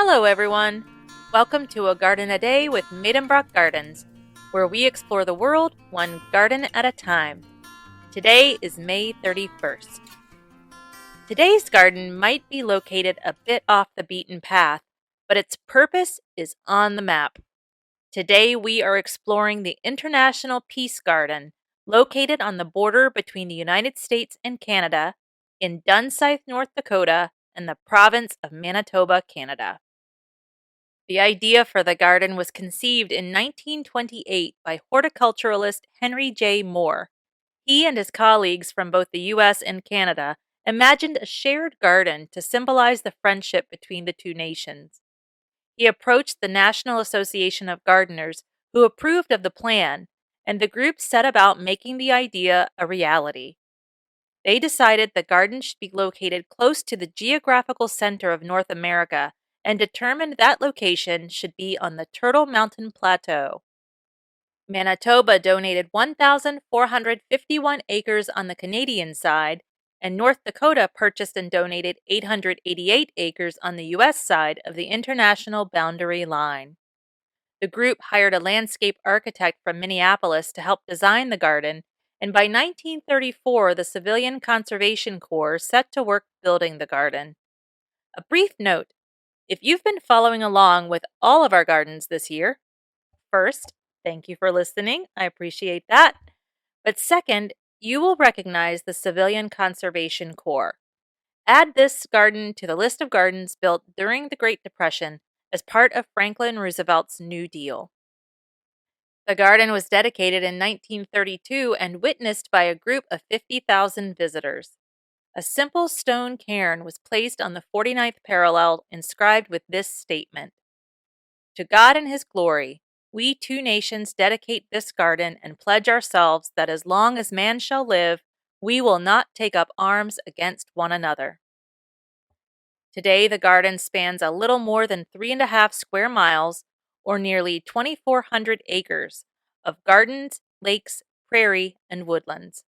Hello everyone! Welcome to A Garden a Day with Maidenbrock Gardens, where we explore the world one garden at a time. Today is May 31st. Today's garden might be located a bit off the beaten path, but its purpose is on the map. Today we are exploring the International Peace Garden, located on the border between the United States and Canada, in Dunseith, North Dakota, and the province of Manitoba, Canada. The idea for the garden was conceived in 1928 by horticulturalist Henry J. Moore. He and his colleagues from both the U.S. and Canada imagined a shared garden to symbolize the friendship between the two nations. He approached the National Association of Gardeners, who approved of the plan, and the group set about making the idea a reality. They decided the garden should be located close to the geographical center of North America and determined that location should be on the Turtle Mountain Plateau. Manitoba donated 1,451 acres on the Canadian side, and North Dakota purchased and donated 888 acres on the U.S. side of the international boundary line. The group hired a landscape architect from Minneapolis to help design the garden, and by 1934 the Civilian Conservation Corps set to work building the garden. A brief note: if you've been following along with all of our gardens this year, first, thank you for listening. I appreciate that. But second, you will recognize the Civilian Conservation Corps. Add this garden to the list of gardens built during the Great Depression as part of Franklin Roosevelt's New Deal. The garden was dedicated in 1932 and witnessed by a group of 50,000 visitors. A simple stone cairn was placed on the 49th parallel, inscribed with this statement: "To God and His glory, we two nations dedicate this garden and pledge ourselves that as long as man shall live, we will not take up arms against one another." Today, the garden spans a little more than 3.5 square miles, or nearly 2,400 acres, of gardens, lakes, prairie, and woodlands.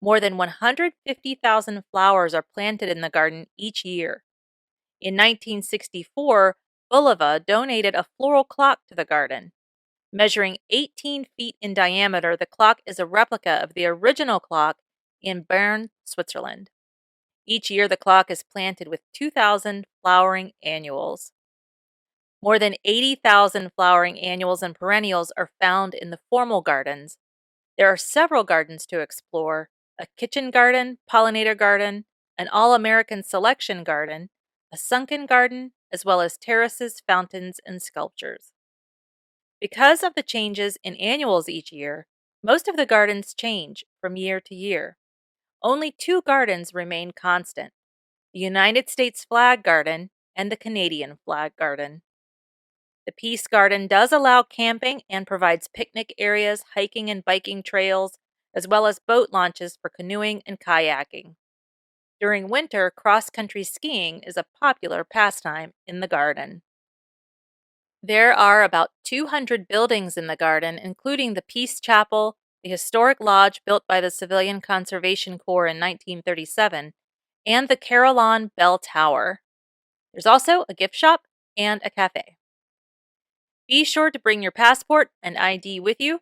More than 150,000 flowers are planted in the garden each year. In 1964, Bulova donated a floral clock to the garden. Measuring 18 feet in diameter, the clock is a replica of the original clock in Bern, Switzerland. Each year, the clock is planted with 2,000 flowering annuals. More than 80,000 flowering annuals and perennials are found in the formal gardens. There are several gardens to explore: a kitchen garden, pollinator garden, an all-American selection garden, a sunken garden, as well as terraces, fountains, and sculptures. Because of the changes in annuals each year, most of the gardens change from year to year. Only 2 gardens remain constant: the United States Flag Garden and the Canadian Flag Garden. The Peace Garden does allow camping and provides picnic areas, hiking and biking trails, as well as boat launches for canoeing and kayaking. During winter, cross-country skiing is a popular pastime in the garden. There are about 200 buildings in the garden, including the Peace Chapel, the historic lodge built by the Civilian Conservation Corps in 1937, and the Carillon Bell Tower. There's also a gift shop and a cafe. Be sure to bring your passport and ID with you.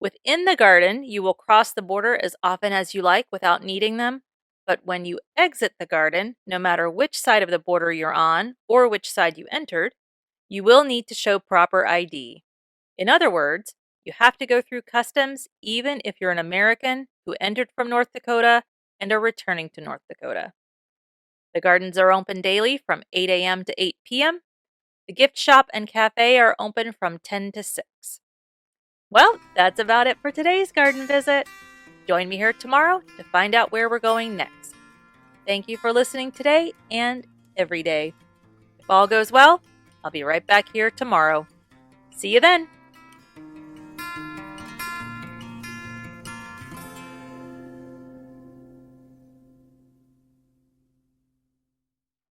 Within the garden, you will cross the border as often as you like without needing them, but when you exit the garden, no matter which side of the border you're on or which side you entered, you will need to show proper ID. In other words, you have to go through customs even if you're an American who entered from North Dakota and are returning to North Dakota. The gardens are open daily from 8 a.m. to 8 p.m. The gift shop and cafe are open from 10 to 6. Well, that's about it for today's garden visit. Join me here tomorrow to find out where we're going next. Thank you for listening today and every day. If all goes well, I'll be right back here tomorrow. See you then.